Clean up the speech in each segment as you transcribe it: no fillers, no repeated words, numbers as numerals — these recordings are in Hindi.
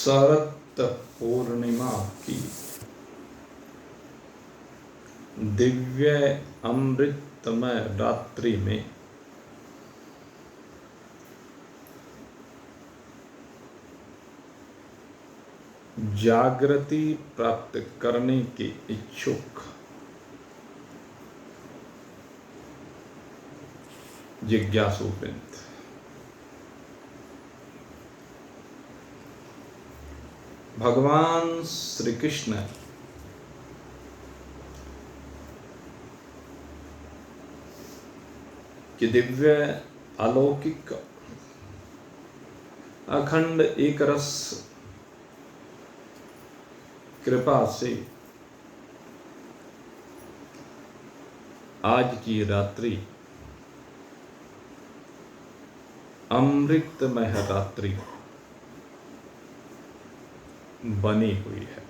शरत पूर्णिमा की दिव्य अमृतमय रात्रि में जागृति प्राप्त करने के इच्छुक जिज्ञासुवृंद, भगवान श्री कृष्ण की दिव्य अलौकिक अखंड एक रस कृपा से आज की रात्रि अमृतमय रात्रि बनी हुई है।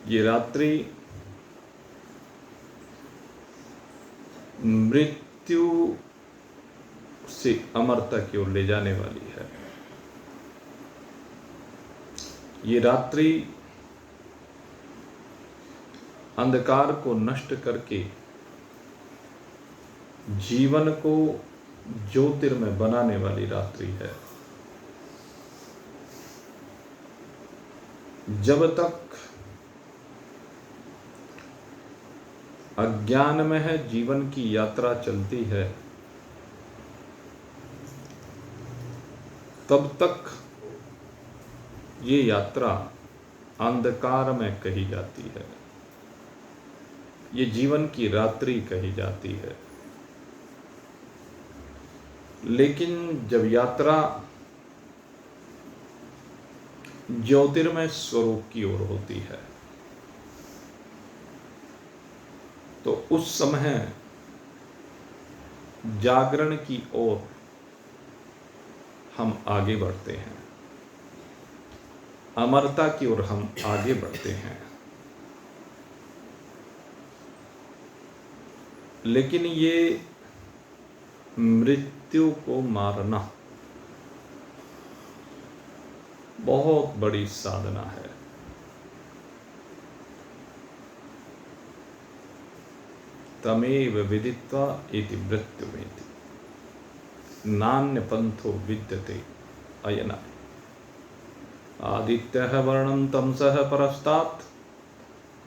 ये रात्रि मृत्यु से अमरता की ओर ले जाने वाली है। ये रात्रि अंधकार को नष्ट करके जीवन को ज्योतिर्मय बनाने वाली रात्रि है। जब तक अज्ञान में है जीवन की यात्रा चलती है, तब तक ये यात्रा अंधकार में कही जाती है, ये जीवन की रात्रि कही जाती है। लेकिन जब यात्रा ज्योतिर्मय स्वरूप की ओर होती है, तो उस समय जागरण की ओर हम आगे बढ़ते हैं, अमरता की ओर हम आगे बढ़ते हैं। लेकिन ये मृत्यु को मारना बहुत बड़ी साधना है। तमेव विदित्वा इति मृत्युमेति नान्य पंथो विद्यते अयनाय। आदित्यः वर्णं तमसः परस्तात्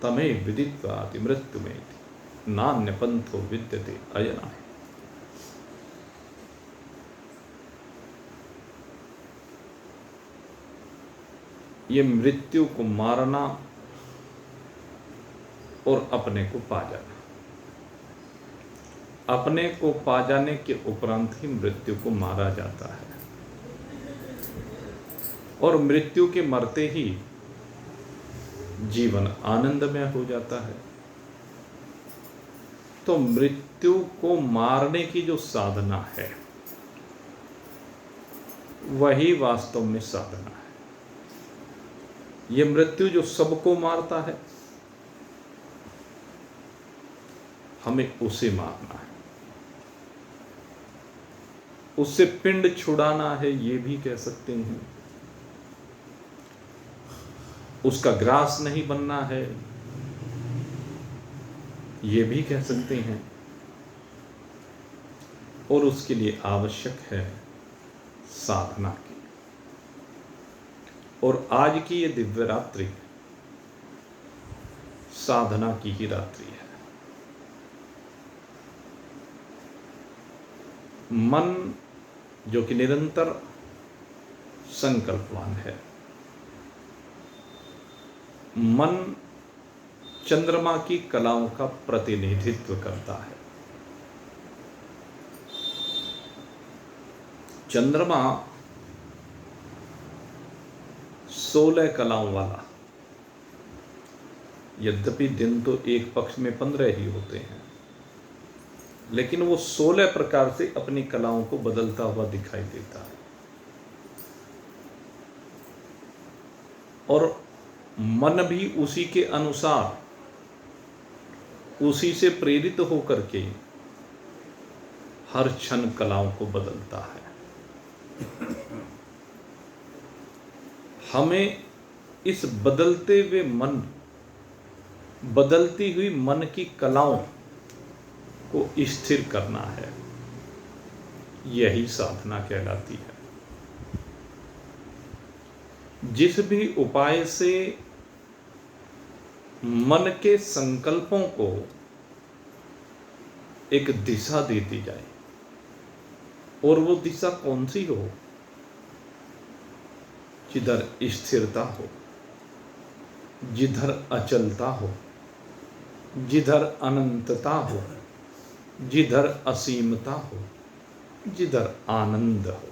तमेव विदित्वा इति मृत्युमेति नान्य पंथो विद्यते अयनाय। ये मृत्यु को मारना और अपने को पा जाना, अपने को पा जाने के उपरांत ही मृत्यु को मारा जाता है। और मृत्यु के मरते ही जीवन आनंदमय हो जाता है। तो मृत्यु को मारने की जो साधना है, वही वास्तव में साधना है। ये मृत्यु जो सबको मारता है, हमें उसे मारना है, उससे पिंड छुड़ाना है, ये भी कह सकते हैं। उसका ग्रास नहीं बनना है, ये भी कह सकते हैं। और उसके लिए आवश्यक है साधना की। और आज की ये दिव्य रात्रि साधना की ही रात्रि है। मन जो कि निरंतर संकल्पवान है, मन चंद्रमा की कलाओं का प्रतिनिधित्व करता है। चंद्रमा 16 कलाओं वाला, यद्यपि दिन तो एक पक्ष में 15 ही होते हैं, लेकिन वो 16 प्रकार से अपनी कलाओं को बदलता हुआ दिखाई देता है। और मन भी उसी के अनुसार, उसी से प्रेरित होकर के हर क्षण कलाओं को बदलता है। हमें इस बदलते हुए मन, बदलती हुई मन की कलाओं को स्थिर करना है। यही साधना कहलाती है। जिस भी उपाय से मन के संकल्पों को एक दिशा दे दी जाए, और वो दिशा कौन सी हो? जिधर स्थिरता हो, जिधर अचलता हो, जिधर अनंतता हो, जिधर असीमता हो, जिधर आनंद हो,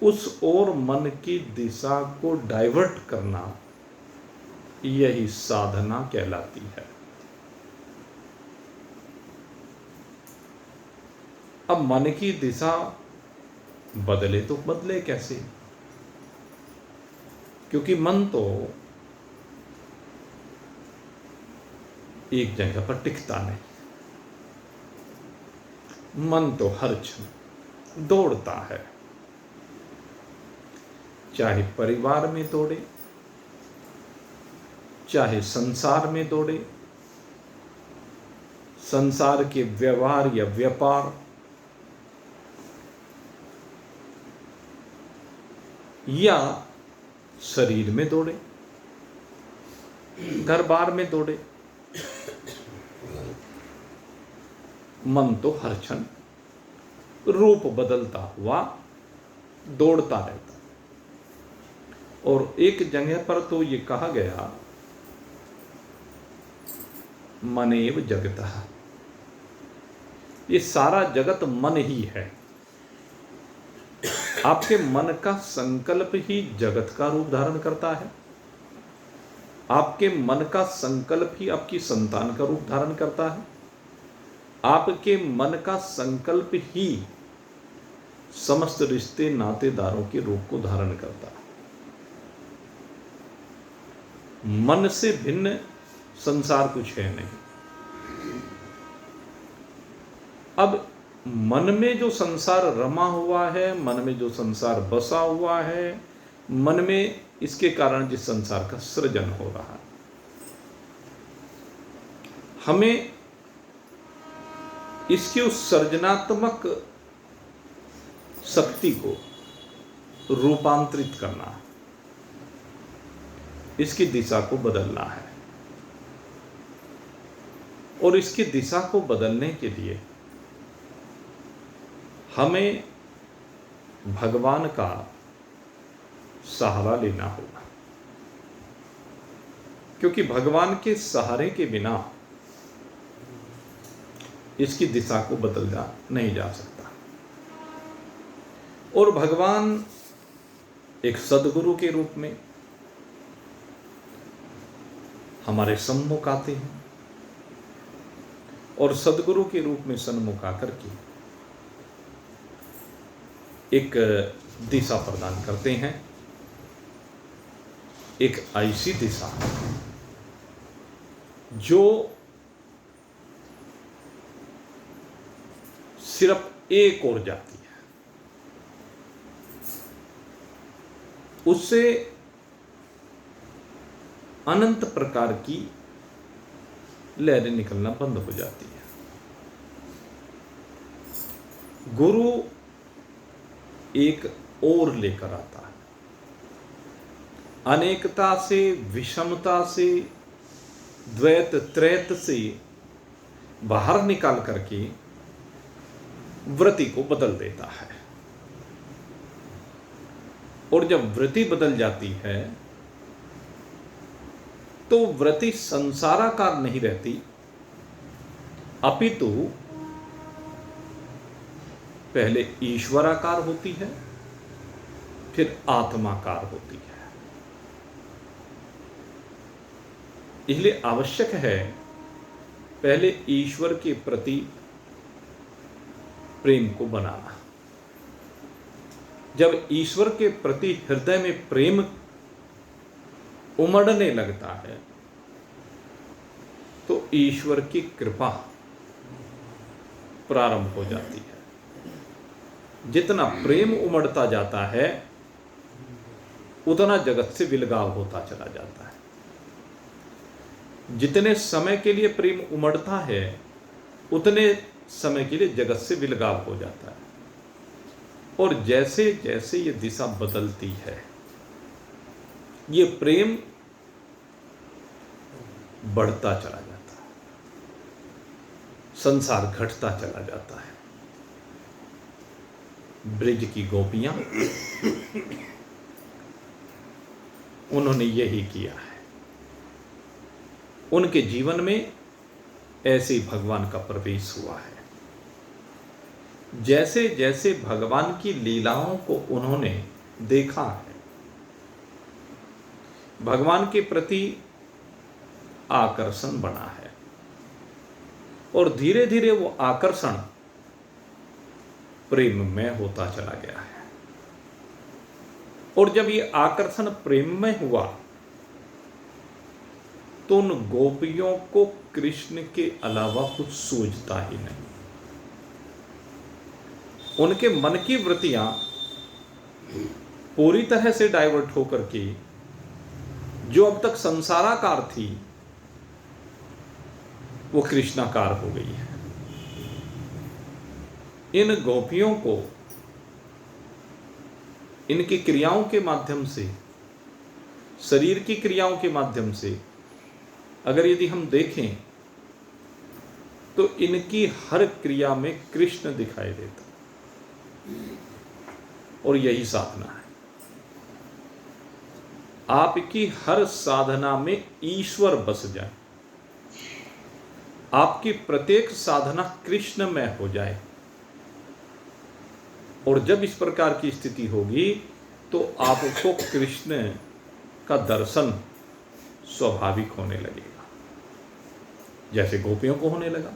उस ओर मन की दिशा को डाइवर्ट करना, यही साधना कहलाती है। अब मन की दिशा बदले तो बदले कैसे? क्योंकि मन तो एक जगह पर टिकता नहीं। मन तो हर क्षण दौड़ता है, चाहे परिवार में दौड़े, चाहे संसार में दौड़े, संसार के व्यवहार या व्यापार, या शरीर में दौड़े, घर बार में दौड़े, मन तो हर क्षण रूप बदलता हुआ दौड़ता रहता। और एक जगह पर तो ये कहा गया, मनेव जगतः, ये सारा जगत मन ही है। आपके मन का संकल्प ही जगत का रूप धारण करता है। आपके मन का संकल्प ही आपकी संतान का रूप धारण करता है। आपके मन का संकल्प ही समस्त रिश्ते नातेदारों के रूप को धारण करता है। मन से भिन्न संसार कुछ है नहीं। अब मन में जो संसार रमा हुआ है, मन में जो संसार बसा हुआ है, मन में इसके कारण जिस संसार का सृजन हो रहा है, हमें इसकी उस सृजनात्मक शक्ति को रूपांतरित करना है, इसकी दिशा को बदलना है। और इसकी दिशा को बदलने के लिए हमें भगवान का सहारा लेना होगा, क्योंकि भगवान के सहारे के बिना इसकी दिशा को बदला नहीं जा सकता। और भगवान एक सद्गुरु के रूप में हमारे सम्मुख आते हैं और सद्गुरु के रूप में सन्मुख आकर के एक दिशा प्रदान करते हैं, एक ऐसी दिशा जो सिर्फ एक ओर जाती है, उससे अनंत प्रकार की लहरें निकलना बंद हो जाती है। गुरु एक ओर लेकर आता है, अनेकता से, विषमता से, द्वैत त्रैत से बाहर निकाल करके वृत्ति को बदल देता है। और जब वृत्ति बदल जाती है तो वृत्ति संसाराकार नहीं रहती, अपितु पहले ईश्वराकार होती है, फिर आत्माकार होती है। इसलिए आवश्यक है पहले ईश्वर के प्रति प्रेम को बनाना। जब ईश्वर के प्रति हृदय में प्रेम उमड़ने लगता है तो ईश्वर की कृपा प्रारंभ हो जाती है। जितना प्रेम उमड़ता जाता है उतना जगत से विलगाव होता चला जाता है। जितने समय के लिए प्रेम उमड़ता है उतने समय के लिए जगत से विलगाव हो जाता है, और जैसे जैसे ये दिशा बदलती है, ये प्रेम बढ़ता चला जाता है, संसार घटता चला जाता है। ब्रिज की गोपियां उन्होंने यही किया है। उनके जीवन में ऐसे भगवान का प्रवेश हुआ है। जैसे जैसे भगवान की लीलाओं को उन्होंने देखा है, भगवान के प्रति आकर्षण बना है, और धीरे धीरे वो आकर्षण प्रेममय होता चला गया है। और जब ये आकर्षण प्रेममय हुआ तो उन गोपियों को कृष्ण के अलावा कुछ सूझता ही नहीं। उनके मन की वृत्तियां पूरी तरह से डाइवर्ट होकर के जो अब तक संसाराकार थी वो कृष्णाकार हो गई है। इन गोपियों को इनकी क्रियाओं के माध्यम से, शरीर की क्रियाओं के माध्यम से अगर यदि हम देखें तो इनकी हर क्रिया में कृष्ण दिखाई देता, और यही साधना है। आपकी हर साधना में ईश्वर बस जाए, आपकी प्रत्येक साधना कृष्णमय हो जाए, और जब इस प्रकार की स्थिति होगी तो आपको कृष्ण का दर्शन स्वाभाविक होने लगेगा, जैसे गोपियों को होने लगा।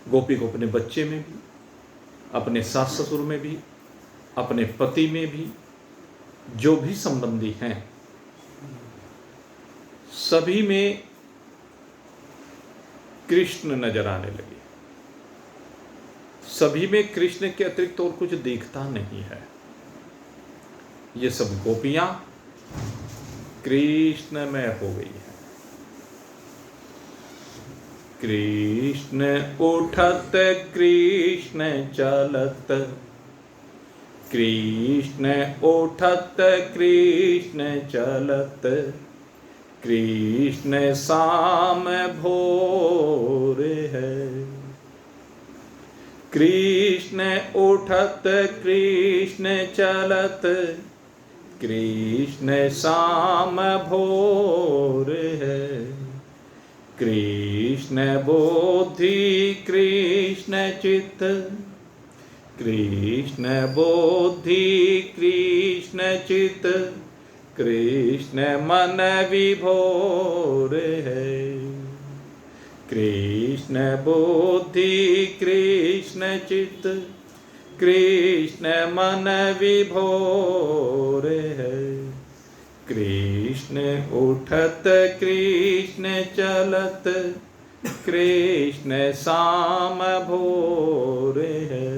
गोपी को अपने बच्चे में भी, अपने सास ससुर में भी, अपने पति में भी, जो भी संबंधी हैं सभी में कृष्ण नजर आने लगे। सभी में कृष्ण के अतिरिक्त और कुछ दिखता नहीं है। ये सब गोपियां कृष्णमय हो गई है। कृष्ण उठत कृष्ण चलत, कृष्ण उठत कृष्ण चलत, कृष्ण शाम भोर है। कृष्ण उठत कृष्ण चलत, कृष्ण शाम भोर है। कृष्ण बुद्धि कृष्ण चित्त, कृष्ण बुद्धि कृष्ण चित्त, कृष्ण मन विभोर है। कृष्ण बुद्धि कृष्ण चित्त, कृष्ण मन विभोर है। कृष्ण उठत कृष्ण चलत, कृष्ण शाम भोर है।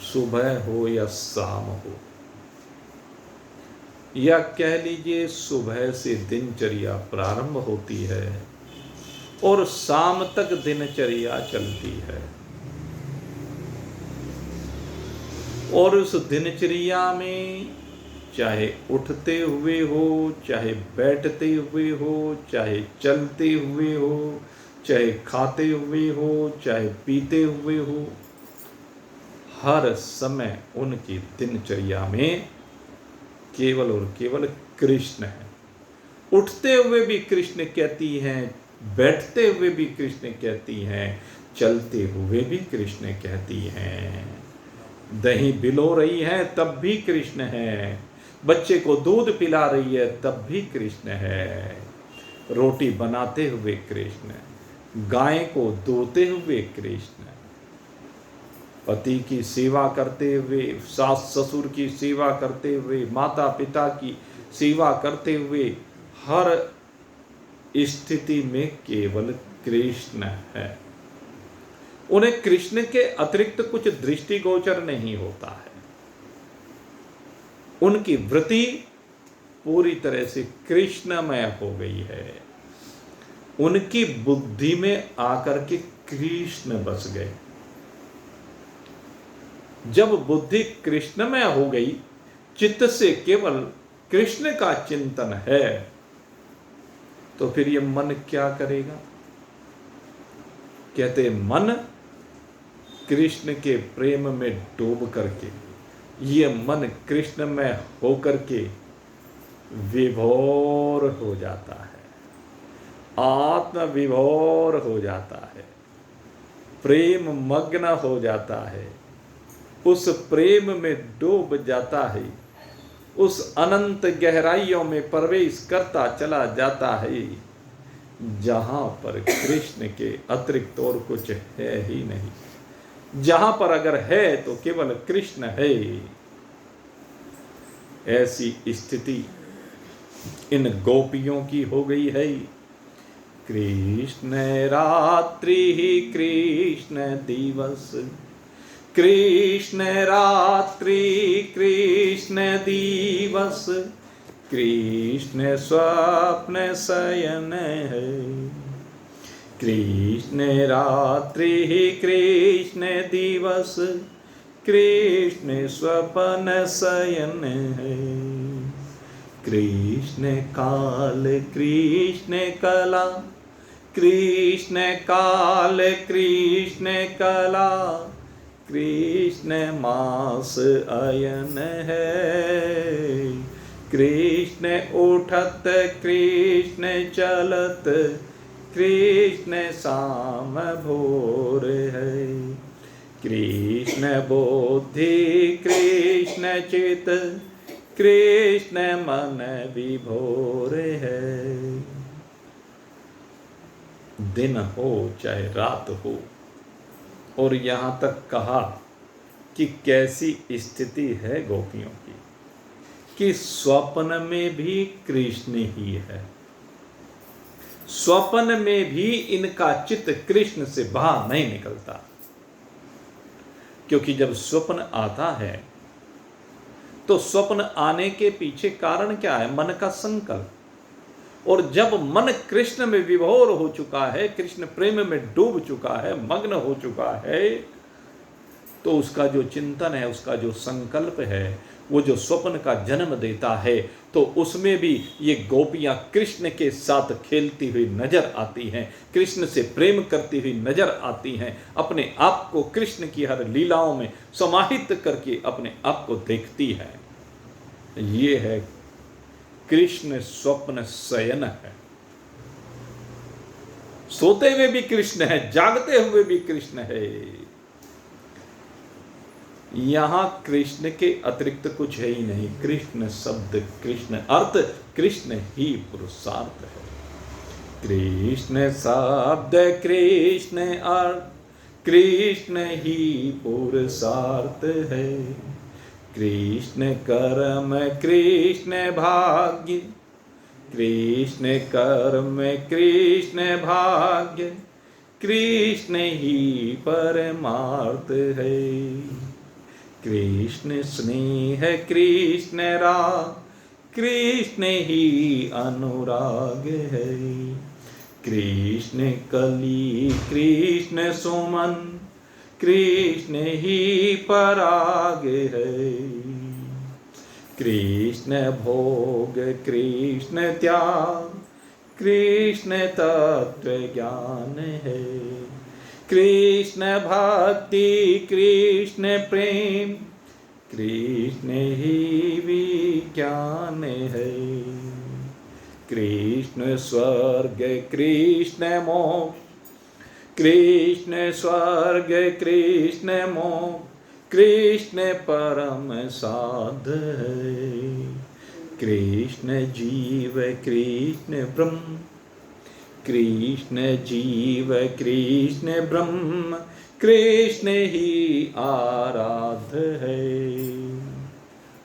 सुबह हो या शाम हो, या कह लीजिए सुबह से दिनचर्या प्रारंभ होती है और शाम तक दिनचर्या चलती है, और उस दिनचर्या में चाहे उठते हुए हो, चाहे बैठते हुए हो, चाहे चलते हुए हो, चाहे खाते हुए हो, चाहे पीते हुए हो, हर समय उनकी दिनचर्या में केवल और केवल कृष्ण है। उठते हुए भी कृष्ण कहती हैं, बैठते हुए भी कृष्ण कहती हैं, चलते हुए भी कृष्ण कहती हैं। दही बिलो रही है तब भी कृष्ण है, बच्चे को दूध पिला रही है तब भी कृष्ण है, रोटी बनाते हुए कृष्ण, गाय को दूहते हुए कृष्ण, पति की सेवा करते हुए, सास ससुर की सेवा करते हुए, माता पिता की सेवा करते हुए, हर स्थिति में केवल कृष्ण है। उन्हें कृष्ण के अतिरिक्त कुछ दृष्टिगोचर नहीं होता है। उनकी वृत्ति पूरी तरह से कृष्णमय हो गई है। उनकी बुद्धि में आकर के कृष्ण बस गए। जब बुद्धि कृष्णमय हो गई, चित्त से केवल कृष्ण का चिंतन है, तो फिर ये मन क्या करेगा? कहते मन कृष्ण के प्रेम में डूब करके, ये मन कृष्ण में होकर के विभोर हो जाता है, आत्म विभोर हो जाता है, प्रेम मग्न हो जाता है, उस प्रेम में डूब जाता है, उस अनंत गहराइयों में प्रवेश करता चला जाता है, जहां पर कृष्ण के अतिरिक्त और कुछ है ही नहीं। जहां पर अगर है तो केवल कृष्ण है। ऐसी स्थिति इन गोपियों की हो गई है। कृष्ण रात्रि ही कृष्ण दिवस, कृष्ण रात्रि कृष्ण दिवस, कृष्ण स्वप्न शयन है। कृष्ण रात्रि ही कृष्ण दिवस, कृष्ण स्वप्न शयन है। कृष्ण काल कृष्ण कला, कृष्ण काल कृष्ण कला, कृष्ण मास अयन है। कृष्ण उठत कृष्ण चलत, कृष्ण शाम भोर है। कृष्ण बुद्धि कृष्ण चित, कृष्ण मन विभोर है। दिन हो चाहे रात हो, और यहाँ तक कहा कि कैसी स्थिति है गोपियों की, कि स्वप्न में भी कृष्ण ही है। स्वप्न में भी इनका चित्त कृष्ण से बाहर नहीं निकलता, क्योंकि जब स्वप्न आता है तो स्वप्न आने के पीछे कारण क्या है? मन का संकल्प। और जब मन कृष्ण में विभोर हो चुका है, कृष्ण प्रेम में डूब चुका है, मग्न हो चुका है, तो उसका जो चिंतन है, उसका जो संकल्प है, वो जो स्वप्न का जन्म देता है, तो उसमें भी ये गोपियां कृष्ण के साथ खेलती हुई नजर आती हैं, कृष्ण से प्रेम करती हुई नजर आती हैं, अपने आप को कृष्ण की हर लीलाओं में समाहित करके अपने आप को देखती है। ये है कृष्ण स्वप्न शयन है। सोते हुए भी कृष्ण है, जागते हुए भी कृष्ण है। यहां कृष्ण के अतिरिक्त कुछ है ही नहीं। कृष्ण शब्द, कृष्ण अर्थ, कृष्ण ही पुरुषार्थ है। कृष्ण शब्द, कृष्ण अर्थ, कृष्ण ही पुरुषार्थ है। कृष्ण कर्म, कृष्ण भाग्य, कृष्ण कर्म, कृष्ण भाग्य, कृष्ण ही परमार्थ है। कृष्ण स्नेह, कृष्ण राग, कृष्ण ही अनुराग है। कृष्ण कली, कृष्ण सुमन, कृष्ण ही पराग है। कृष्ण भोग, कृष्ण त्याग, कृष्ण तत्व ज्ञान है। कृष्ण भक्ति, कृष्ण प्रेम, कृष्ण ही विज्ञान है। कृष्ण स्वर्ग, कृष्ण मोक्ष, कृष्ण स्वर्ग, कृष्ण मोक्ष, कृष्ण परम साध है। कृष्ण जीव, कृष्ण ब्रह्म, कृष्ण जीव, कृष्ण ब्रह्म, कृष्ण ही आराध्य है।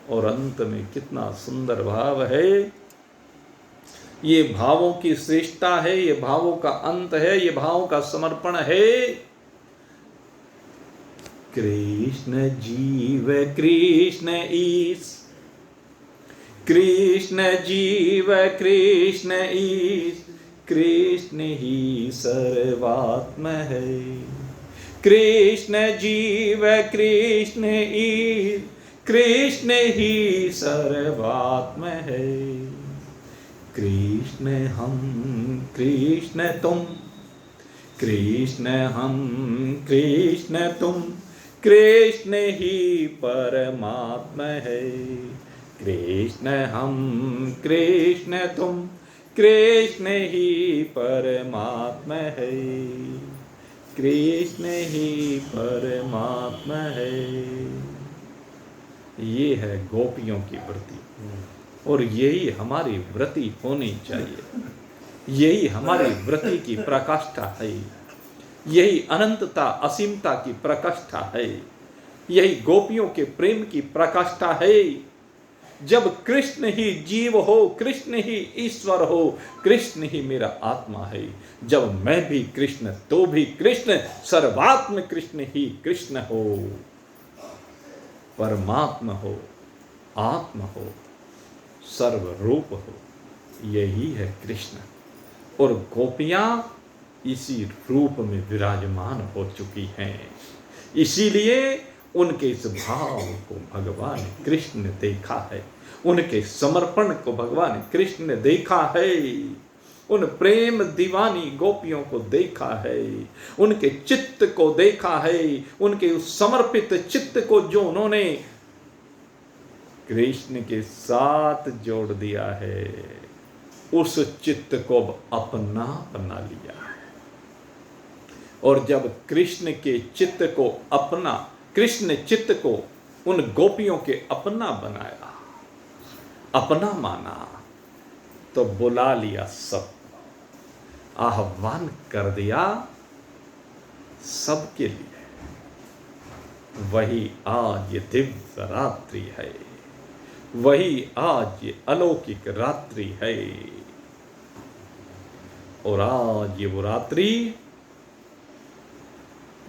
और अंत में कितना सुंदर भाव है। ये भावों की श्रेष्ठता है, ये भावों का अंत है, ये भावों का समर्पण है। कृष्ण जीव, कृष्ण ईश, कृष्ण जीव कृष्ण ईश, कृष्ण ही सर्वात्म है। कृष्ण जीव कृष्ण ईश, कृष्ण ही सर्वात्म है। कृष्ण हम कृष्ण तुम, कृष्ण हम कृष्ण तुम, कृष्ण ही परमात्मा है। कृष्ण हम कृष्ण तुम, कृष्ण ही परमात्मा है। कृष्ण ही परमात्मा है। ये है गोपियों की वृत्ति, और यही हमारी वृत्ति होनी चाहिए। यही हमारी वृत्ति की प्रकाष्ठा है। यही अनंतता असीमता की प्रकाष्ठा है। यही गोपियों के प्रेम की प्रकाष्ठा है। जब कृष्ण ही जीव हो, कृष्ण ही ईश्वर हो, कृष्ण ही मेरा आत्मा है। जब मैं भी कृष्ण तो भी कृष्ण, सर्वात्म कृष्ण ही कृष्ण हो, परमात्मा हो, आत्मा हो, सर्वरूप हो, यही है कृष्ण। और गोपियां इसी रूप में विराजमान हो चुकी हैं। इसीलिए उनके इस भाव को भगवान कृष्ण ने देखा है, उनके समर्पण को भगवान कृष्ण ने देखा है, उन प्रेम दीवानी गोपियों को देखा है, उनके चित्त को देखा है, उनके उस समर्पित चित्त को जो उन्होंने कृष्ण के साथ जोड़ दिया है, उस चित्त को अपना बना लिया है। और जब कृष्ण के चित्त को अपना, कृष्ण चित्त को उन गोपियों के अपना बनाया, अपना माना, तो बुला लिया सब, आह्वान कर दिया सबके लिए। वही आज ये दिव्य रात्रि है, वही आज ये अलौकिक रात्रि है। और आज ये वो रात्रि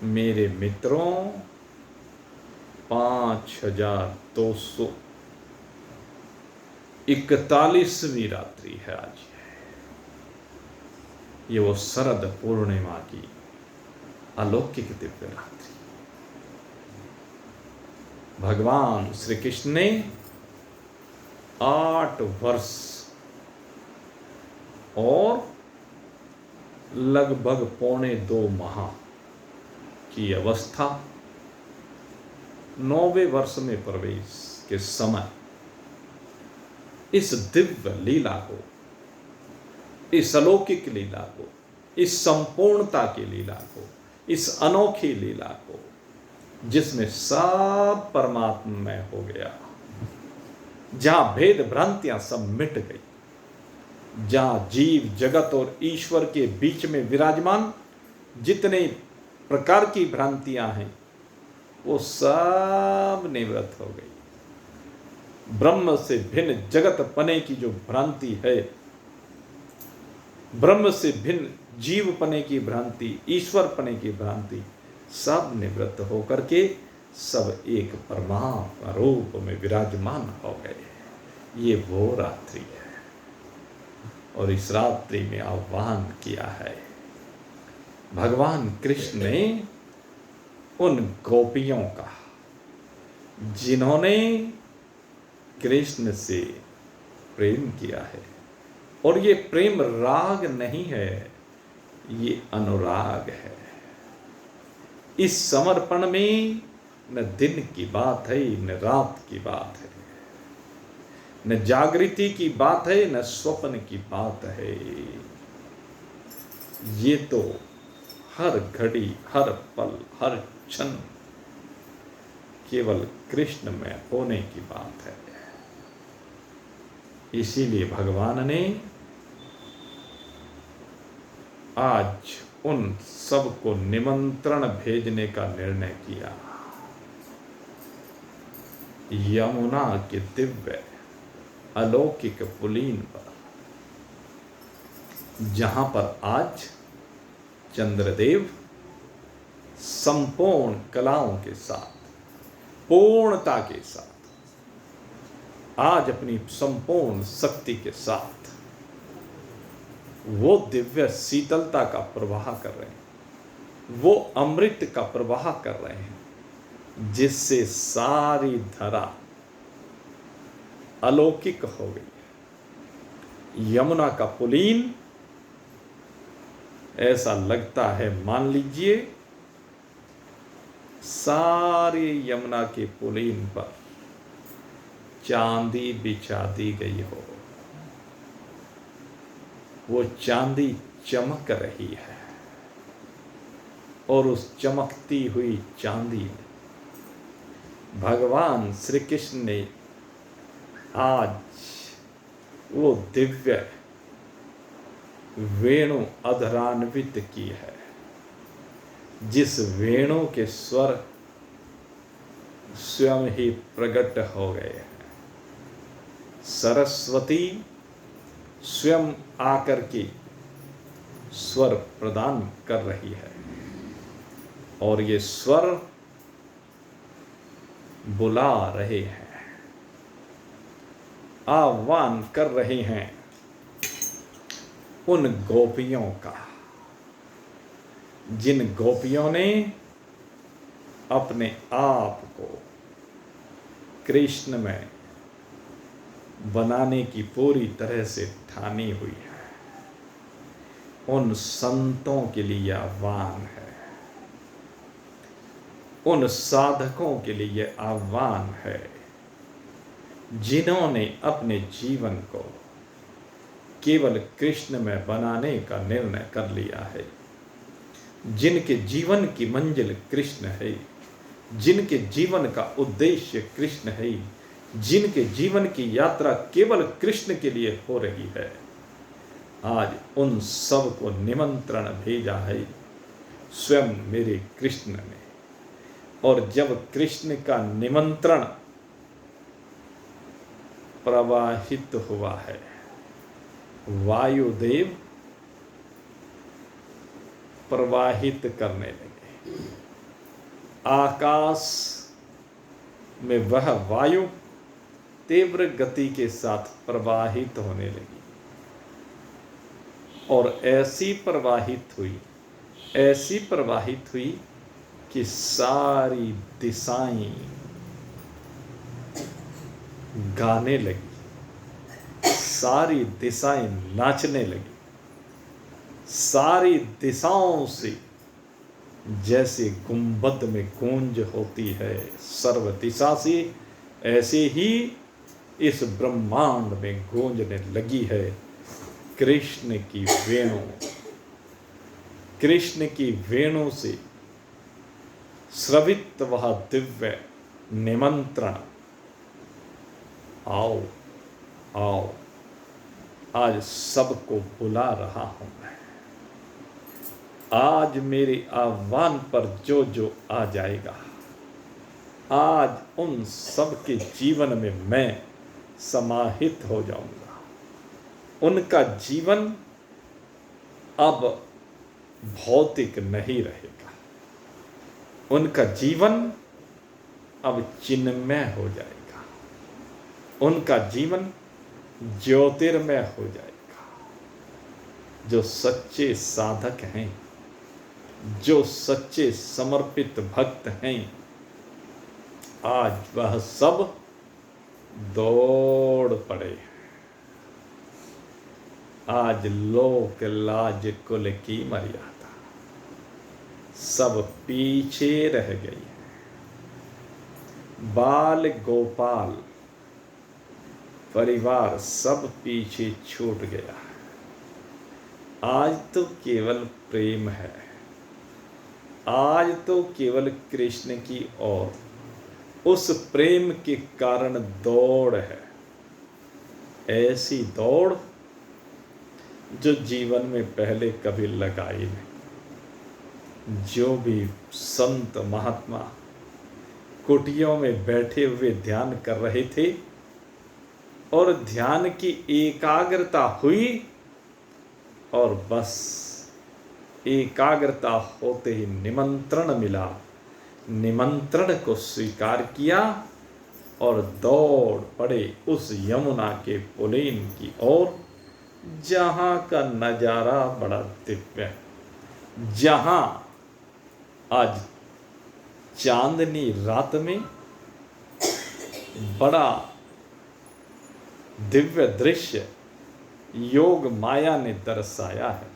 मेरे मित्रों 5241वीं रात्रि है आज। ये वो शरद पूर्णिमा की अलौकिक दिव्य रात्रि। भगवान श्री कृष्ण ने 8 वर्ष और लगभग 2.25 माह की अवस्था 9वें वर्ष में प्रवेश के समय इस दिव्य लीला को, इस अलौकिक लीला को, इस संपूर्णता की लीला को, इस अनोखी लीला को, जिसमें सब परमात्ममय हो गया, जहां भेद भ्रांतियां सब मिट गई, जहां जीव जगत और ईश्वर के बीच में विराजमान जितने प्रकार की भ्रांतियां हैं, वो सब निवृत्त हो गई। ब्रह्म से भिन्न जगत पने की जो भ्रांति है, ब्रह्म से भिन्न जीव पने की भ्रांति, ईश्वर पने की भ्रांति, सब निवृत्त होकर के सब एक परमात्मा रूप में विराजमान हो गए। ये वो रात्रि है। और इस रात्रि में आह्वान किया है भगवान कृष्ण ने उन गोपियों का, जिन्होंने कृष्ण से प्रेम किया है। और ये प्रेम राग नहीं है, ये अनुराग है। इस समर्पण में न दिन की बात है, न रात की बात है, न जागृति की बात है, न स्वप्न की बात है। ये तो हर घड़ी, हर पल, हर क्षण केवल कृष्ण में होने की बात है। इसीलिए भगवान ने आज उन सबको निमंत्रण भेजने का निर्णय किया। यमुना के दिव्य अलौकिक पुलीन पर, जहां पर आज चंद्रदेव संपूर्ण कलाओं के साथ, पूर्णता के साथ आज अपनी संपूर्ण शक्ति के साथ वो दिव्य शीतलता का प्रवाह कर रहे हैं, वो अमृत का प्रवाह कर रहे हैं, जिससे सारी धरा अलौकिक हो गई है। यमुना का पुलीन ऐसा लगता है, मान लीजिए सारी यमुना के पुलीन पर चांदी बिछा दी गई हो। वो चांदी चमक रही है और उस चमकती हुई चांदी में भगवान श्री कृष्ण ने आज वो दिव्य वेणु अधरान्वित की है, जिस वेणु के स्वर स्वयं ही प्रकट हो गए हैं। सरस्वती स्वयं आकर के स्वर प्रदान कर रही है और ये स्वर बुला रहे हैं, आह्वान कर रहे हैं उन गोपियों का, जिन गोपियों ने अपने आप को कृष्ण में बनाने की पूरी तरह से ठानी हुई है। उन संतों के लिए आह्वान है, उन साधकों के लिए आह्वान है, जिन्होंने अपने जीवन को केवल कृष्ण में बनाने का निर्णय कर लिया है, जिनके जीवन की मंजिल कृष्ण है, जिनके जीवन का उद्देश्य कृष्ण है, जिनके जीवन की यात्रा केवल कृष्ण के लिए हो रही है। आज उन सब को निमंत्रण भेजा है स्वयं मेरे कृष्ण ने। और जब कृष्ण का निमंत्रण प्रवाहित हुआ है, वायुदेव प्रवाहित करने लगे। आकाश में वह वायु तीव्र गति के साथ प्रवाहित होने लगी और ऐसी प्रवाहित हुई कि सारी दिशाएं गाने लगी, सारी दिशाएं नाचने लगी, सारी दिशाओं से जैसे गुंबद में गूंज होती है सर्व दिशा से, ऐसे ही इस ब्रह्मांड में गूंजने लगी है कृष्ण की वेणु। कृष्ण की वेणु से स्रवित वह दिव्य निमंत्रण, आओ आओ, आज सबको बुला रहा हूं मैं। आज मेरे आह्वान पर जो जो आ जाएगा, आज उन सब के जीवन में मैं समाहित हो जाऊंगा। उनका जीवन अब भौतिक नहीं रहेगा, उनका जीवन अब चिन्मय हो जाएगा, उनका जीवन ज्योतिर्मय हो जाएगा। जो सच्चे साधक हैं, जो सच्चे समर्पित भक्त हैं, आज वह सब दौड़ पड़े। आज लोक लाज कुल की मर्यादा सब पीछे रह गई है। बाल गोपाल परिवार सब पीछे छूट गया है। आज तो केवल प्रेम है, आज तो केवल कृष्ण की ओर उस प्रेम के कारण दौड़ है। ऐसी दौड़ जो जीवन में पहले कभी लगाई नहीं। जो भी संत महात्मा कुटियों में बैठे हुए ध्यान कर रहे थे और ध्यान की एकाग्रता हुई और बस एकाग्रता होते ही निमंत्रण मिला, निमंत्रण को स्वीकार किया और दौड़ पड़े उस यमुना के पुलेन की ओर, जहां का नजारा बड़ा दिव्य है, जहां आज चांदनी रात में बड़ा दिव्य दृश्य योग माया ने दर्शाया है।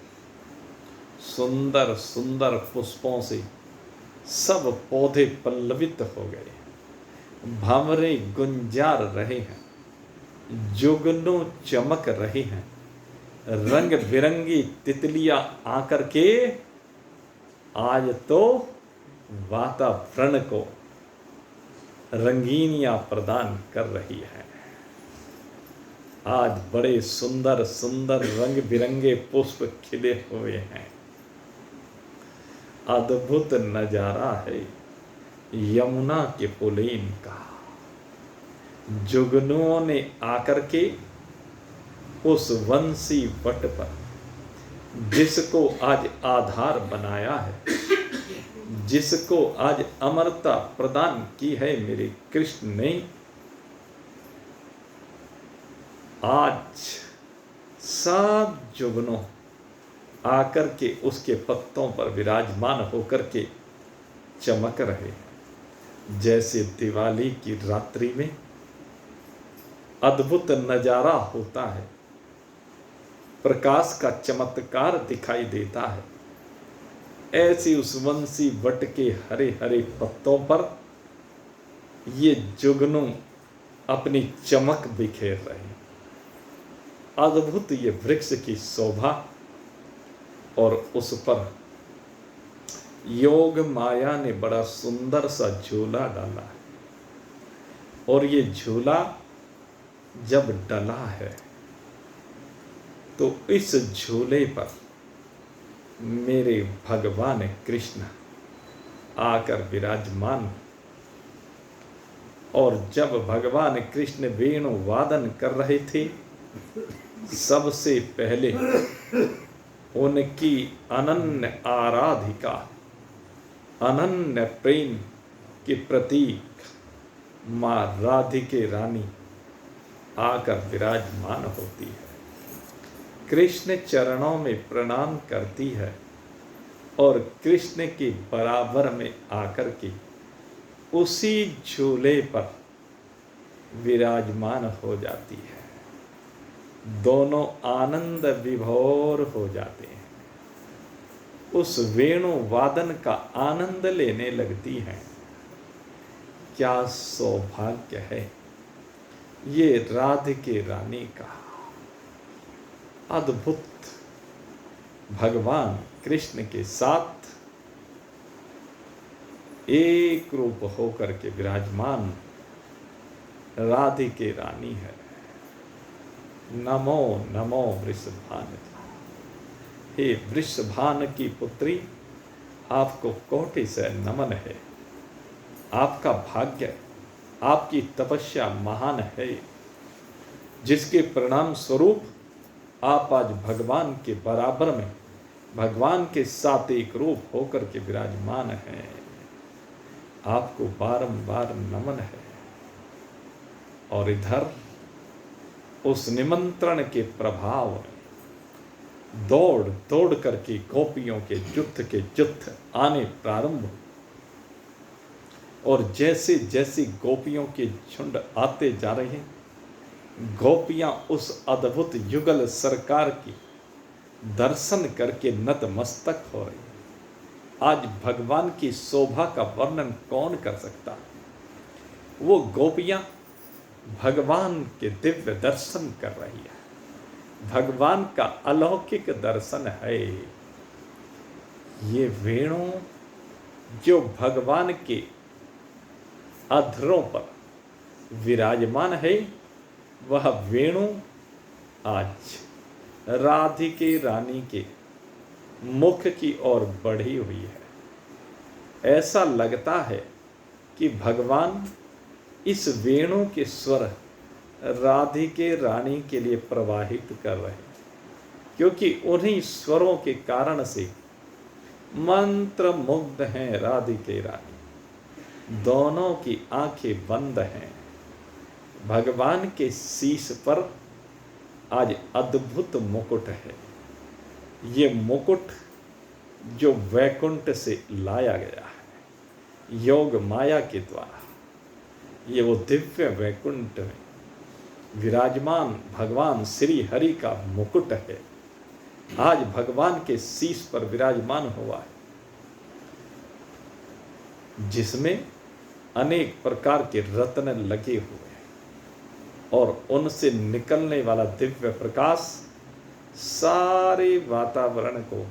सुंदर सुंदर पुष्पों से सब पौधे पल्लवित हो गए, भंवरे गुंजार रहे हैं, जुगनू चमक रहे हैं, रंग बिरंगी तितलियां आकर के आज तो वातावरण को रंगीनियां प्रदान कर रही है। आज बड़े सुंदर सुंदर रंग बिरंगे पुष्प खिले हुए हैं। अद्भुत नजारा है यमुना के पुलेन का। जुगनुओं ने आकर के उस वंशी वट पर, जिसको आज आधार बनाया है, जिसको आज अमरता प्रदान की है मेरे कृष्ण ने, आज सब जुगनों आकर के उसके पत्तों पर विराजमान होकर के चमक रहे हैं। जैसे दिवाली की रात्रि में अद्भुत नजारा होता है, प्रकाश का चमत्कार दिखाई देता है, ऐसे उस वंशी वट के हरे हरे पत्तों पर ये जुगनू अपनी चमक बिखेर रहे हैं। अद्भुत ये वृक्ष की शोभा, और उस पर योग माया ने बड़ा सुंदर सा झूला डाला है। और ये झूला जब डला है तो इस झूले पर मेरे भगवान कृष्ण आकर विराजमान, और जब भगवान कृष्ण वेणु वादन कर रहे थे, सबसे पहले उनकी अनन्य आराधिका, अनन्य प्रेम के प्रतीक माँ राधिके रानी आकर विराजमान होती है, कृष्ण चरणों में प्रणाम करती है और कृष्ण के बराबर में आकर के उसी झूले पर विराजमान हो जाती है। दोनों आनंद विभोर हो जाते हैं, उस वेणु वादन का आनंद लेने लगती हैं। क्या सौभाग्य है ये राधिके रानी का। अद्भुत भगवान कृष्ण के साथ एक रूप होकर के विराजमान राधिके रानी है। नमो नमो वृषभान। हे वृषभान की पुत्री, आपको कोटि से नमन है। आपका भाग्य, आपकी तपस्या महान है, जिसके परिणाम स्वरूप आप आज भगवान के बराबर में, भगवान के साथ एक रूप होकर के विराजमान हैं। आपको बारंबार नमन है। और इधर उस निमंत्रण के प्रभाव में दौड़ दौड़ करके गोपियों के जुत्थ आने प्रारंभ, और जैसे जैसे गोपियों के झुंड आते जा रहे हैं, गोपियां उस अद्भुत युगल सरकार की दर्शन करके नतमस्तक हो रही हैं। आज भगवान की शोभा का वर्णन कौन कर सकता। वो गोपियां भगवान के दिव्य दर्शन कर रही है, भगवान का अलौकिक दर्शन है। ये वेणु जो भगवान के अधरों पर विराजमान है, वह वेणु आज राधिके रानी के मुख की ओर बढ़ी हुई है। ऐसा लगता है कि भगवान इस वेणु के स्वर राधिके रानी के लिए प्रवाहित कर रहे हैं, क्योंकि उन्हीं स्वरों के कारण से मंत्र मुग्ध हैं राधिके रानी। दोनों की आंखें बंद हैं, भगवान के शीश पर आज अद्भुत मुकुट है। ये मुकुट जो वैकुंठ से लाया गया है योग माया के द्वारा, ये वो दिव्य वैकुंठ में विराजमान भगवान श्री हरि का मुकुट है। आज भगवान के शीश पर विराजमान हुआ है, जिसमें अनेक प्रकार के रत्न लगे हुए हैं और उनसे निकलने वाला दिव्य प्रकाश सारे वातावरण को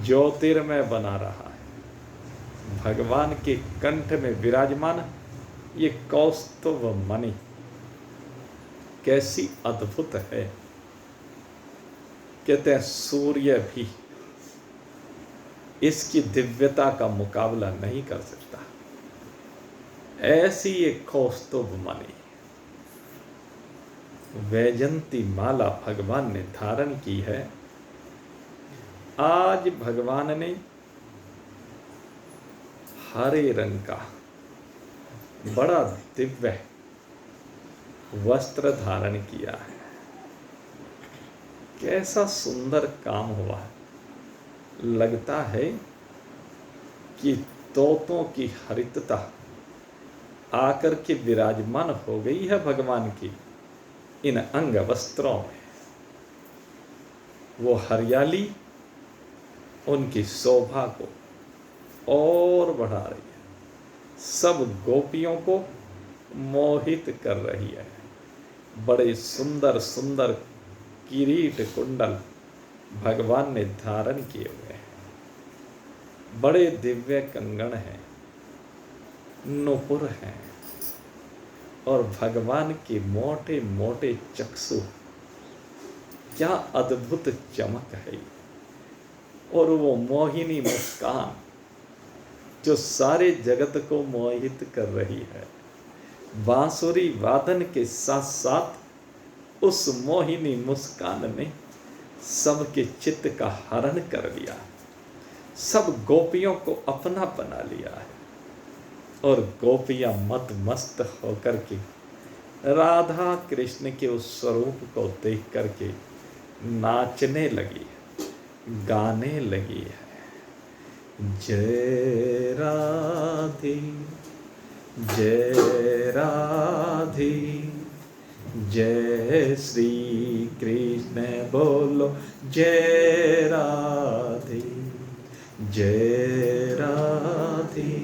ज्योतिर्मय बना रहा है। भगवान के कंठ में विराजमान ये कौस्तुभ मणि कैसी अद्भुत है। कहते हैं सूर्य भी इसकी दिव्यता का मुकाबला नहीं कर सकता। ऐसी एक कौस्तुभ मणि वैजंती माला भगवान ने धारण की है। आज भगवान ने हरे रंग का बड़ा दिव्य वस्त्र धारण किया है। कैसा सुंदर काम हुआ है। लगता है कि तोतों की हरितता आकर के विराजमान हो गई है भगवान की इन अंग वस्त्रों में। वो हरियाली उनकी शोभा को और बढ़ा रही है, सब गोपियों को मोहित कर रही है। बड़े सुंदर सुंदर किरीट कुंडल भगवान ने धारण किए हुए हैं, बड़े दिव्य कंगन हैं, नुपुर हैं और भगवान के मोटे मोटे चक्षु, क्या अद्भुत चमक है। और वो मोहिनी मुस्कान जो सारे जगत को मोहित कर रही है। बांसुरी वादन के साथ साथ उस मोहिनी मुस्कान ने सबके चित्त का हरण कर लिया, सब गोपियों को अपना बना लिया है और गोपियां मत मस्त होकर के राधा कृष्ण के उस स्वरूप को देख करके नाचने लगी है, गाने लगी है। जय राधे जय राधे जय श्री कृष्ण बोलो जय राधे जय राधे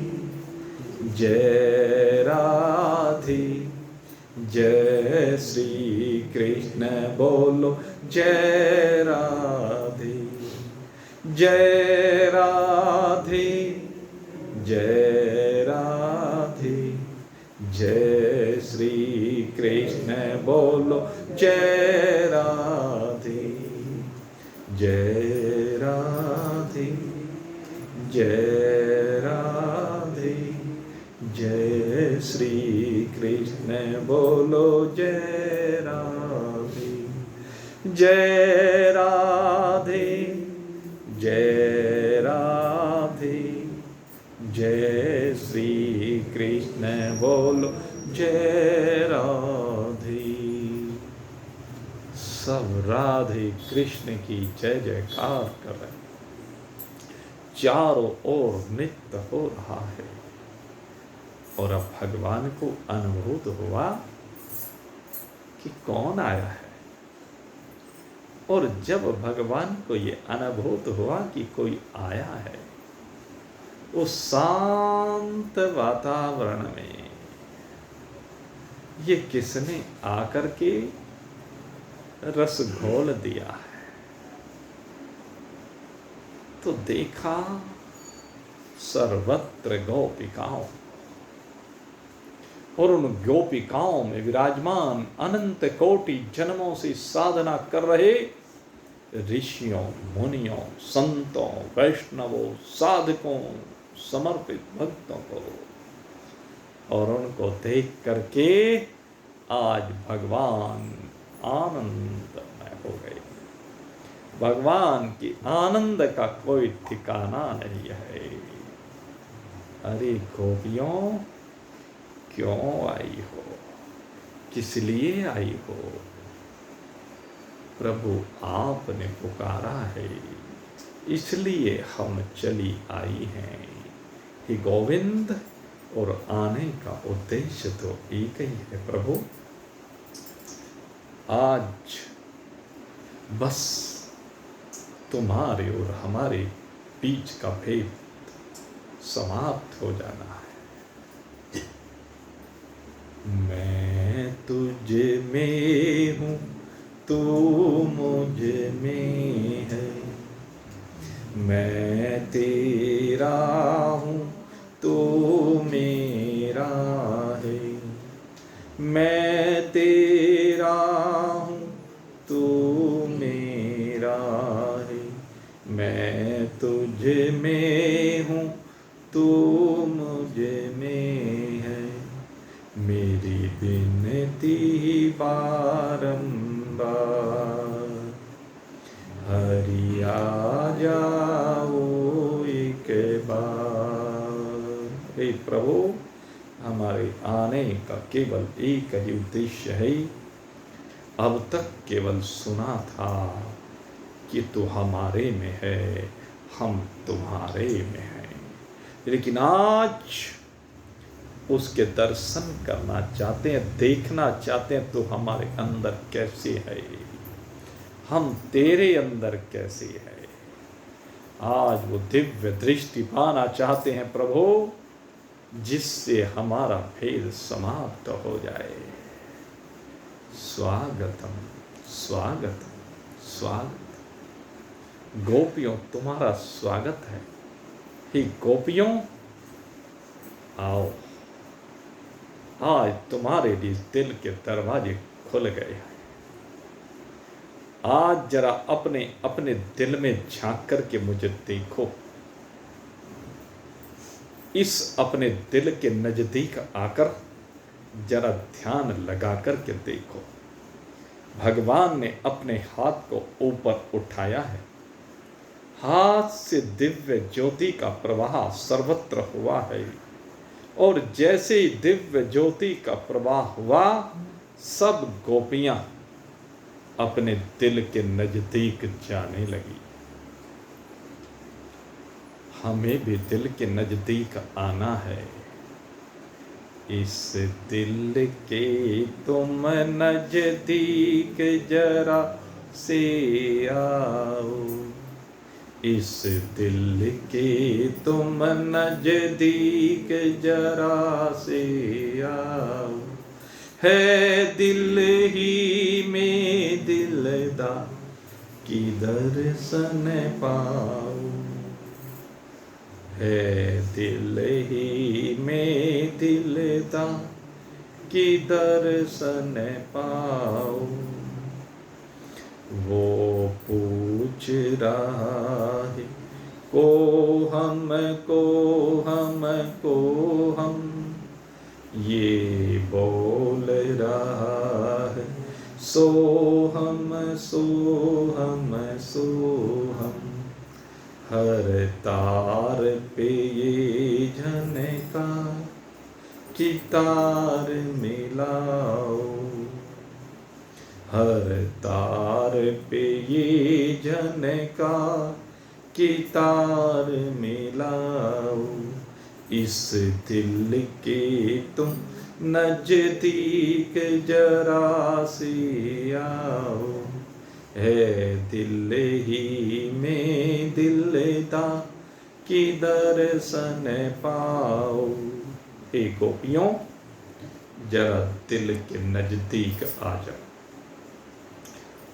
जय राधे जय श्री कृष्ण बोलो जय राधे जय राधे जय राधे जय श्री कृष्ण बोलो जय राधे जय राधे जय राधे जय श्री कृष्ण बोलो जय राधे जय राधे जय राधे जय श्री कृष्ण बोलो जय राधे। सब राधे कृष्ण की जय जयकार कर रहे, चारों ओर नृत्य हो रहा है। और अब भगवान को अनुभूत हुआ कि कौन आया है। और जब भगवान को ये अनुभूत हुआ कि कोई आया है, उस शांत वातावरण में ये किसने आकर के रस घोल दिया है। तो देखा सर्वत्र गोपिकाओं, और उन गोपिकाओं में विराजमान अनंत कोटि जन्मों से साधना कर रहे ऋषियों, मुनियों, संतों, वैष्णवों, साधकों, समर्पित भक्तों को। और उनको देख करके आज भगवान आनंदमय हो गए। भगवान की आनंद का कोई ठिकाना नहीं है। अरे गोपियों, क्यों आई हो? किस लिए आई हो? प्रभु आपने पुकारा है, इसलिए हम चली आई हैं। हे गोविंद, और आने का उद्देश्य तो एक ही है प्रभु। आज बस तुम्हारे और हमारे बीच का भेद समाप्त हो जाना है। मैं तुझ में हूँ, तू मुझ में है। मैं तेरा हूँ, तू मेरा है। मैं तेरा हूँ, तू मेरा है। मैं तुझ में हूँ, तू मुझ में है। मेरी विनती बारंबार, हरि आ जाओ एक बार। हे प्रभु, हमारे आने का केवल एक ही उद्देश्य है। अब तक केवल सुना था कि तू हमारे में है, हम तुम्हारे में हैं, लेकिन आज उसके दर्शन करना चाहते हैं, देखना चाहते हैं तू हमारे अंदर कैसे है, हम तेरे अंदर कैसे है। आज वो दिव्य दृष्टि पाना चाहते हैं प्रभु, जिससे हमारा भेद समाप्त हो जाए। स्वागतम स्वागतम स्वागत। गोपियों, तुम्हारा स्वागत है। हे गोपियों, आओ, आज तुम्हारे लिए दिल के दरवाजे खुल गए हैं। आज जरा अपने अपने दिल में झांक करके मुझे देखो। इस अपने दिल के नजदीक आकर जरा ध्यान लगा करके देखो। भगवान ने अपने हाथ को ऊपर उठाया है। हाथ से दिव्य ज्योति का प्रवाह सर्वत्र हुआ है, और जैसे ही दिव्य ज्योति का प्रवाह हुआ, सब गोपियां अपने दिल के नजदीक जाने लगी। हमें भी दिल के नजदीक आना है। इस दिल के तुम नजदीक जरा से आओ। इस दिल के तुम नजदीक जरा से आओ। है दिल ही में दिलदार की दर्शन पाओ। है दिल ही में दिलदार की दर्शन पाओ। वो पूछ रहा है को हम ये बोल रहा है सोहम सोहम सोहम। हर तार पे ये झनका कि तार मिलाओ। हर तार पे ये झनका कि तार मिलाओ। इस दिल के तुम नजदीक जरा से आओ। है दिल ही में दिलदार की दर्शन पाओ। हे गोपियों, जरा दिल के नजदीक आ जाओ।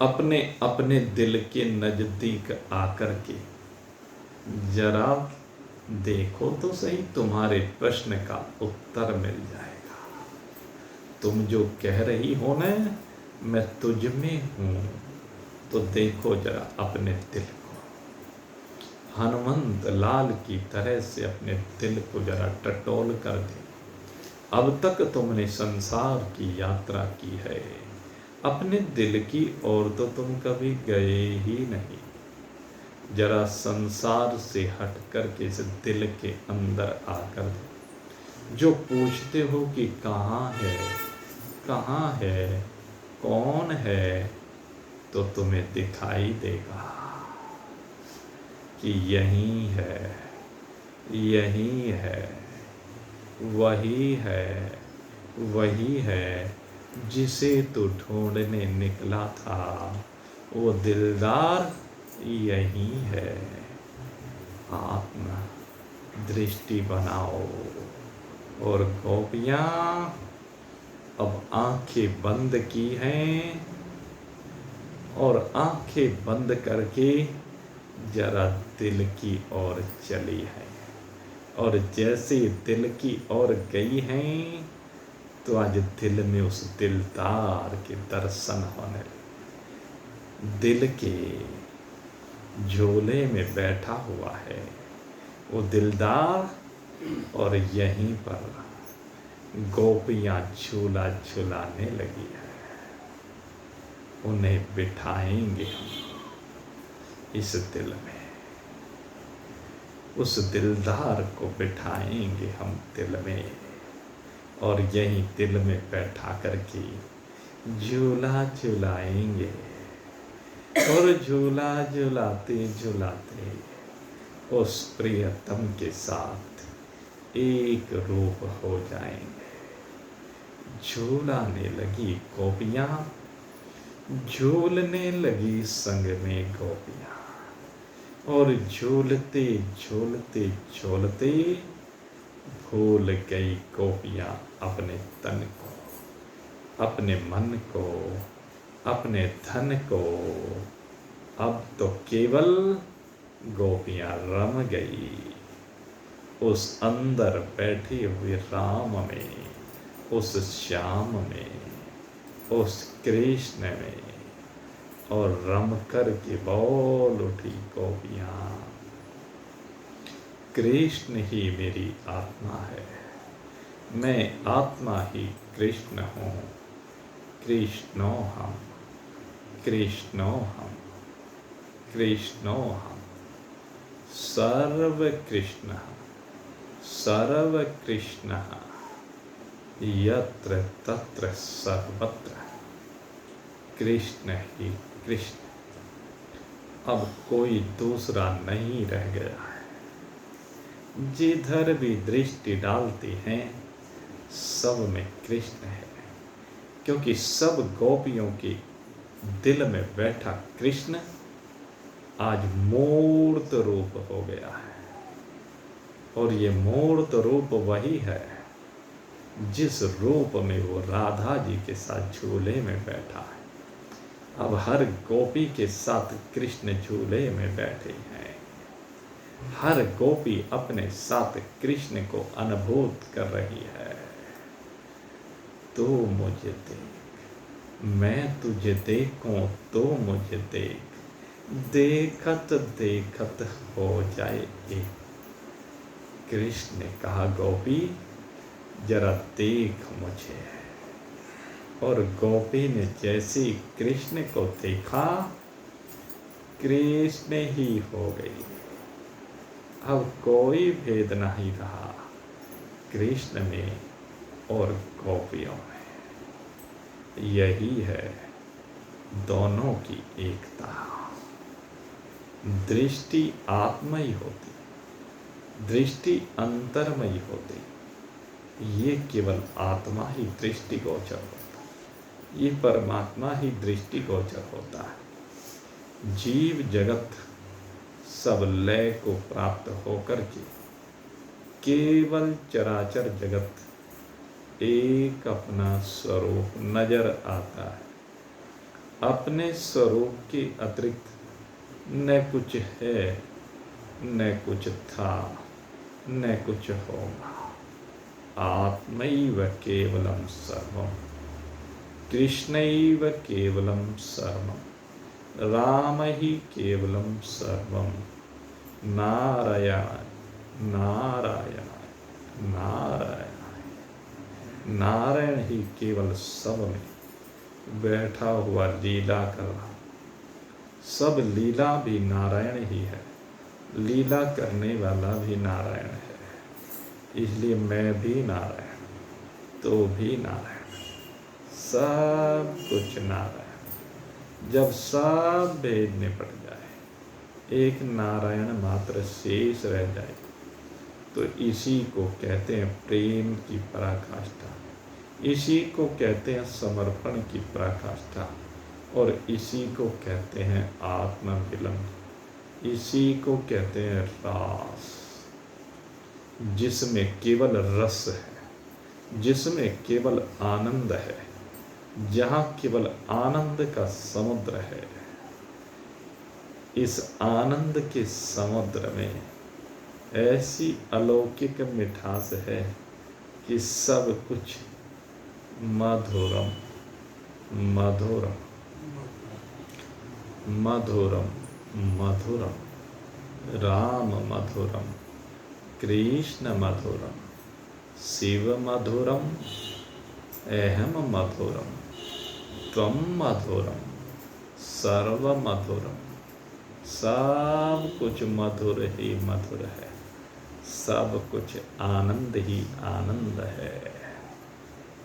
अपने अपने दिल के नजदीक आकर के जरा देखो तो सही, तुम्हारे प्रश्न का उत्तर मिल जाएगा। तुम जो कह रही हो ना, मैं तुझ में हूं, तो देखो जरा अपने दिल को। हनुमंत लाल की तरह से अपने दिल को जरा टटोल कर दे। अब तक तुमने संसार की यात्रा की है, अपने दिल की ओर तो तुम कभी गए ही नहीं। जरा संसार से हट कर के इस दिल के अंदर आकर जो पूछते हो कि कहाँ है, कहाँ है, कौन है, तो तुम्हें दिखाई देगा कि यही है, यही है, वही है, वही है जिसे तू ढूंढने निकला था। वो दिलदार यही है। आत्मा दृष्टि बनाओ। और गोपियाँ अब आंखें बंद की हैं और आंखें बंद करके जरा दिल की ओर चली है। और जैसे दिल की ओर गई हैं तो आज दिल में उस दिलदार के दर्शन होने लगे। दिल के झोले में बैठा हुआ है वो दिलदार, और यहीं पर गोपियाँ झूला झुलाने लगी है। उन्हें बिठाएंगे हम इस दिल में, उस दिलदार को बिठाएंगे हम दिल में, और यही दिल में बैठा करके झूला झुलाएंगे। और झूला झुलाते झुलाते उस प्रियतम के साथ एक रूप हो जाएंगे। झूलाने लगी गोपियाँ, झूलने लगी संग में गोपियाँ, और झूलते झूलते झूलते भूल गई गोपियाँ अपने तन को, अपने मन को, अपने धन को। अब तो केवल गोपियाँ रम गई उस अंदर बैठे हुए राम में, उस श्याम में, उस कृष्ण में, और रम कर के बोल उठी गोपियाँ, कृष्ण ही मेरी आत्मा है, मैं आत्मा ही कृष्ण हूँ। कृष्णो हम, कृष्णो हम, कृष्णो हम, सर्व कृष्ण, सर्व कृष्ण, यत्र तत्र सर्वत्र कृष्ण ही कृष्ण। अब कोई दूसरा नहीं रह गया है। जिधर भी दृष्टि डालते हैं सब में कृष्ण है, क्योंकि सब गोपियों के दिल में बैठा कृष्ण आज मूर्त रूप हो गया है। और ये मूर्त रूप वही है जिस रूप में वो राधा जी के साथ झूले में बैठा है। अब हर गोपी के साथ कृष्ण झूले में बैठे हैं। हर गोपी अपने साथ कृष्ण को अनुभूत कर रही है। तू मुझे देख, मैं तुझे देखूं तो मुझे देख, देखत देखत हो जाए एक। कृष्ण ने कहा गोपी जरा देख मुझे। और गोपी ने जैसे कृष्ण को देखा कृष्ण ही हो गई। अब कोई भेद नहीं रहा कृष्ण में और गोपियों में। यही है दोनों की एकता। दृष्टि आत्मयी होती, दृष्टि अंतर्मयी होती। ये केवल आत्मा ही दृष्टिगोचर होता, ये परमात्मा ही दृष्टिगोचर होता है। जीव जगत सब लय को प्राप्त होकर के केवल चराचर जगत एक अपना स्वरूप नजर आता है। अपने स्वरूप के अतिरिक्त न कुछ है, न कुछ था, न कुछ होगा। आत्मैव केवलम सर्वम, कृष्णैव केवलम सर्वम, राम ही केवलम सर्वम, नारायण नारायण नारायण। नारायण ही केवल सब में बैठा हुआ लीला कर रहा। सब लीला भी नारायण ही है, लीला करने वाला भी नारायण है। इसलिए मैं भी नारायण, तो भी नारायण, सब में नारायण ही नारायण। नारायण ही केवल सब में बैठा हुआ लीला कर रहा। सब लीला भी नारायण ही है, लीला करने वाला भी नारायण है। इसलिए मैं भी नारायण, तो भी नारायण, सब में नारायण ही नारायण। इसलिए मैं भी नारायण, तो भी नारायण, सब लीला भी नारायण ही है, लीला करने वाला भी नारायण है। इसलिए मैं भी नारायण, तो भी नारायण। सब कुछ नारायण। जब सब भेद निपट जाए, एक नारायण मात्र शेष रह जाए, तो इसी को कहते हैं प्रेम की पराकाष्ठा, इसी को कहते हैं समर्पण की पराकाष्ठा, और इसी को कहते हैं आत्मविलंब, इसी को कहते हैं रास, जिसमें केवल रस है, जिसमें केवल आनंद है, जहाँ केवल आनंद का समुद्र है। इस आनंद के समुद्र में ऐसी अलौकिक मिठास है कि सब कुछ मधुरम मधुरम मधुरम मधुरम, राम मधुरम, कृष्ण मधुरम, शिव मधुरम, अहम मधुरम, त्वम मधुरम, सर्व मधुरम। सब कुछ मधुर ही मधुर है, सब कुछ आनंद ही आनंद है,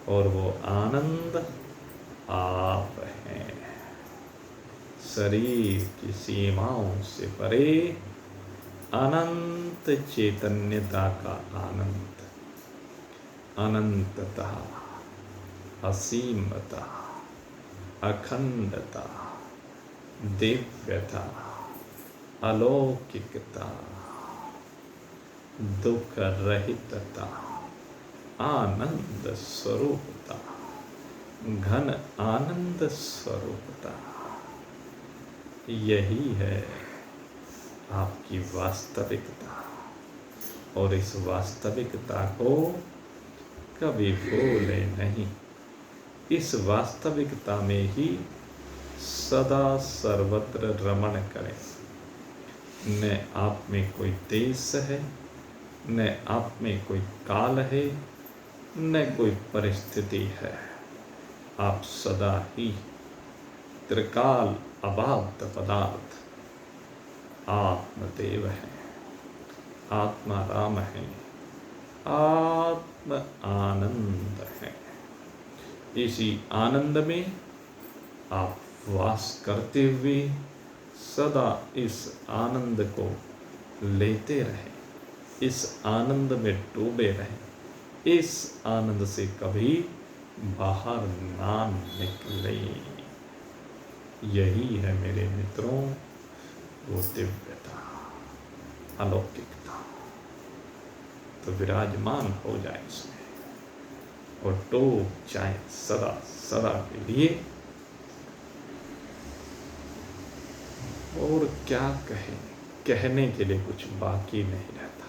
और वो आनंद आप हैं। शरीर की सीमाओं से परे अनंत चैतन्यता का आनंद, अनंतता, असीमता, अखंडता, दिव्यता, अलौकिकता, दुख रहितता, आनंद स्वरूपता, घन आनंद स्वरूपता, यही है आपकी वास्तविकता। और इस वास्तविकता को कभी भूले नहीं। इस वास्तविकता में ही सदा सर्वत्र रमण करें। न आप में कोई देश है, न आप में कोई काल है, न कोई परिस्थिति है। आप सदा ही त्रिकाल अबाध पदार्थ आत्मदेव हैं, आत्मा राम हैं, आत्म आनंद हैं। इसी आनंद में आप वास करते हुए सदा इस आनंद को लेते रहें, इस आनंद में डूबे रहें, इस आनंद से कभी बाहर ना निकले। यही है मेरे मित्रों वो दिव्यता, अलौकिकता। तो विराजमान हो जाए इसमें और डूब जाए सदा सदा के लिए। और क्या कहें, कहने के लिए कुछ बाकी नहीं रहता।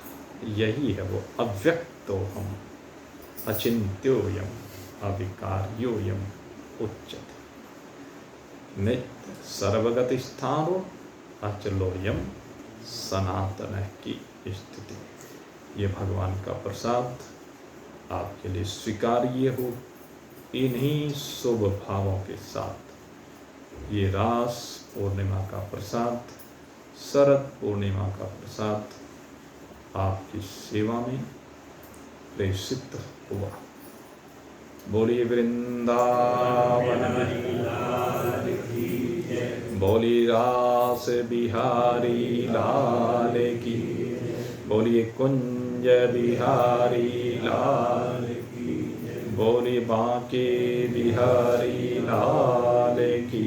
यही है वो अव्यक्तोहम अचिन्त्योयम अविकार्योयम उच्यते, नित्य सर्वगति स्थानो अचलोयम सनातन की स्थिति। ये भगवान का प्रसाद आपके लिए स्वीकार्य हो। इन्हीं शुभ भावों के साथ ये रास पूर्णिमा का प्रसाद, शरद पूर्णिमा का प्रसाद आपकी सेवा में प्रेषित हुआ। बोलिए वृंदावन, बोलिए रास बिहारी लाल की, बोलिए कुंज बिहारी लाल की, बोलिए बांके बिहारी लाल की।